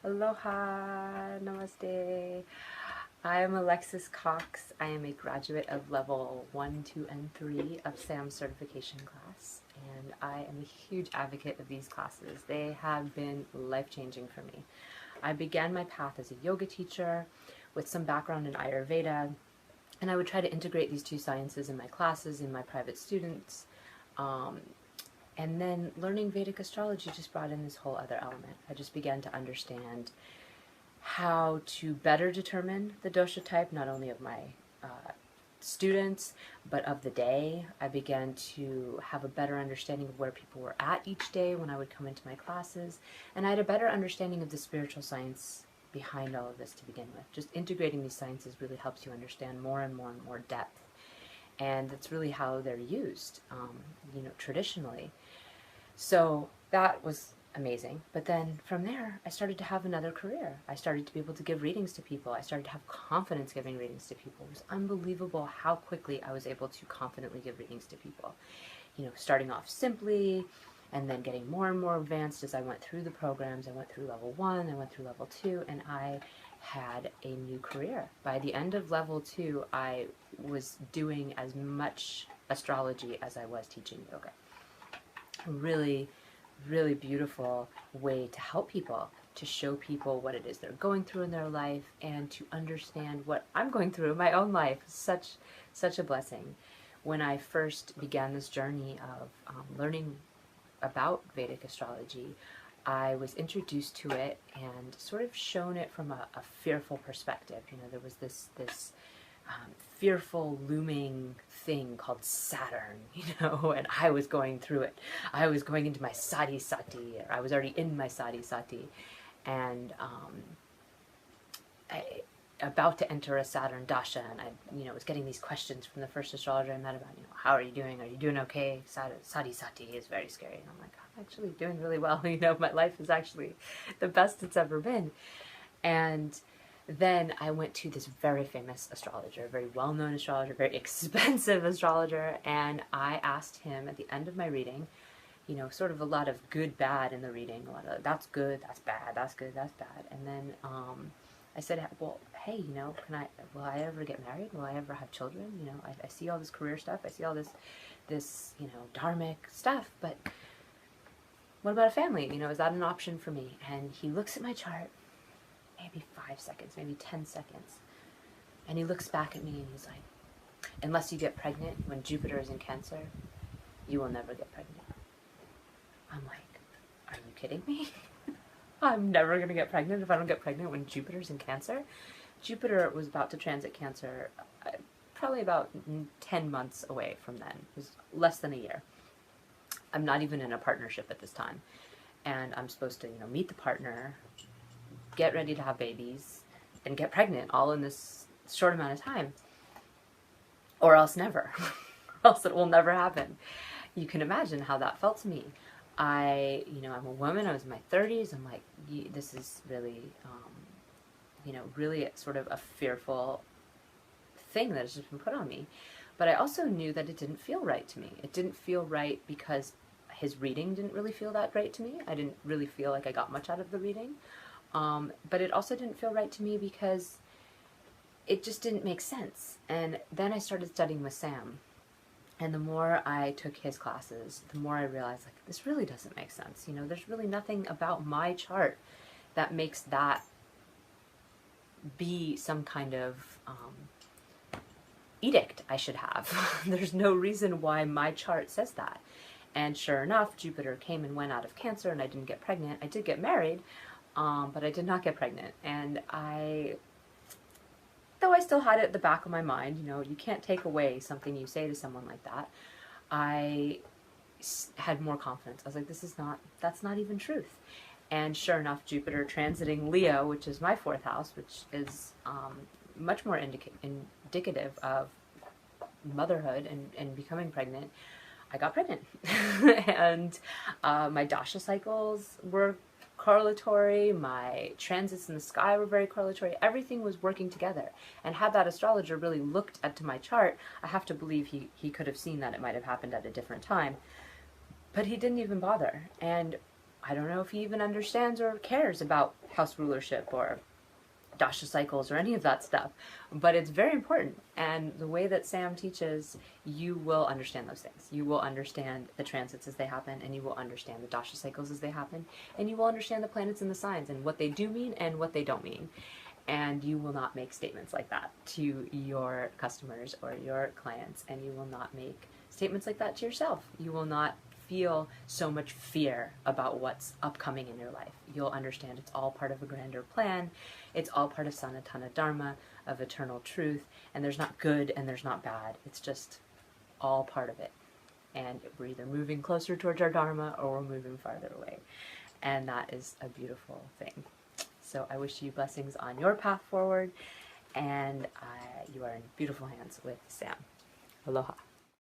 Aloha, namaste. I am Alexis Cox. I am a graduate of level 1, 2, and 3 of SAM's certification class, and I am a huge advocate of these classes. They have been life-changing for me. I began my path as a yoga teacher with some background in Ayurveda, and I would try to integrate these two sciences in my classes, in my private students. And then learning Vedic astrology just brought in this whole other element. I just began to understand how to better determine the dosha type, not only of my students, but of the day. I began to have a better understanding of where people were at each day when I would come into my classes. And I had a better understanding of the spiritual science behind all of this to begin with. Just integrating these sciences really helps you understand more and more and more depth. And that's really how they're used, traditionally. So that was amazing. But then from there, I started to have another career. I started to be able to give readings to people. I started to have confidence giving readings to people. It was unbelievable how quickly I was able to confidently give readings to people. Starting off simply and then getting more and more advanced as I went through the programs. I went through level 1, I went through level 2, and I had a new career. By the end of level 2, I was doing as much astrology as I was teaching yoga. Really, really beautiful way to help people, to show people what it is they're going through in their life, and to understand what I'm going through in my own life. Such a blessing. When I first began this journey of learning about Vedic astrology, I was introduced to it and sort of shown it from a fearful perspective. There was this fearful looming thing called Saturn, and I was going through it. I was going into my sati sati, or I was already in my sati sati, and about to enter a Saturn dasha, and I was getting these questions from the first astrologer I met about, how are you doing? Are you doing okay? Sati sati is very scary. And I'm like, I'm actually doing really well. My life is actually the best it's ever been. And then I went to this very famous astrologer, very well-known astrologer, very expensive astrologer, and I asked him at the end of my reading, sort of a lot of good, bad in the reading, a lot of that's good, that's bad, that's good, that's bad, and then I said, well, hey, will I ever get married? Will I ever have children? I see all this career stuff, I see all this dharmic stuff, but what about a family? Is that an option for me? And he looks at my chart, maybe 5 seconds, maybe 10 seconds. And he looks back at me and he's like, unless you get pregnant when Jupiter is in Cancer, you will never get pregnant. I'm like, are you kidding me? I'm never going to get pregnant if I don't get pregnant when Jupiter's in Cancer. Jupiter was about to transit Cancer probably about 10 months away from then. It was less than a year. I'm not even in a partnership at this time. And I'm supposed to, meet the partner, get ready to have babies, and get pregnant all in this short amount of time. Or else never. Or else it will never happen. You can imagine how that felt to me. I'm a woman, I was in my 30s, I'm like, this is really, really sort of a fearful thing that has just been put on me. But I also knew that it didn't feel right to me. It didn't feel right because his reading didn't really feel that great to me. I didn't really feel like I got much out of the reading. But it also didn't feel right to me because it just didn't make sense. And then I started studying with Sam. And the more I took his classes, the more I realized, like, this really doesn't make sense. There's really nothing about my chart that makes that be some kind of edict I should have. There's no reason why my chart says that. And sure enough, Jupiter came and went out of Cancer, and I didn't get pregnant. I did get married, but I did not get pregnant. And though I still had it at the back of my mind, you can't take away something you say to someone like that, I had more confidence. I was like, that's not even truth. And sure enough, Jupiter transiting Leo, which is my 4th house, which is much more indicative of motherhood and becoming pregnant, I got pregnant. And my dasha cycles were correlatory, my transits in the sky were very correlatory, everything was working together. And had that astrologer really looked at my chart, I have to believe he could have seen that it might have happened at a different time. But he didn't even bother. And I don't know if he even understands or cares about house rulership or dasha cycles or any of that stuff, but it's very important. And the way that Sam teaches, you will understand those things. You will understand the transits as they happen, and you will understand the dasha cycles as they happen, and you will understand the planets and the signs and what they do mean and what they don't mean. And you will not make statements like that to your customers or your clients, and you will not make statements like that to yourself. You will not feel so much fear about what's upcoming in your life. You'll understand it's all part of a grander plan. It's all part of Sanatana Dharma, of eternal truth, and there's not good and there's not bad. It's just all part of it. And we're either moving closer towards our Dharma or we're moving farther away. And that is a beautiful thing. So I wish you blessings on your path forward, and you are in beautiful hands with Sam. Aloha.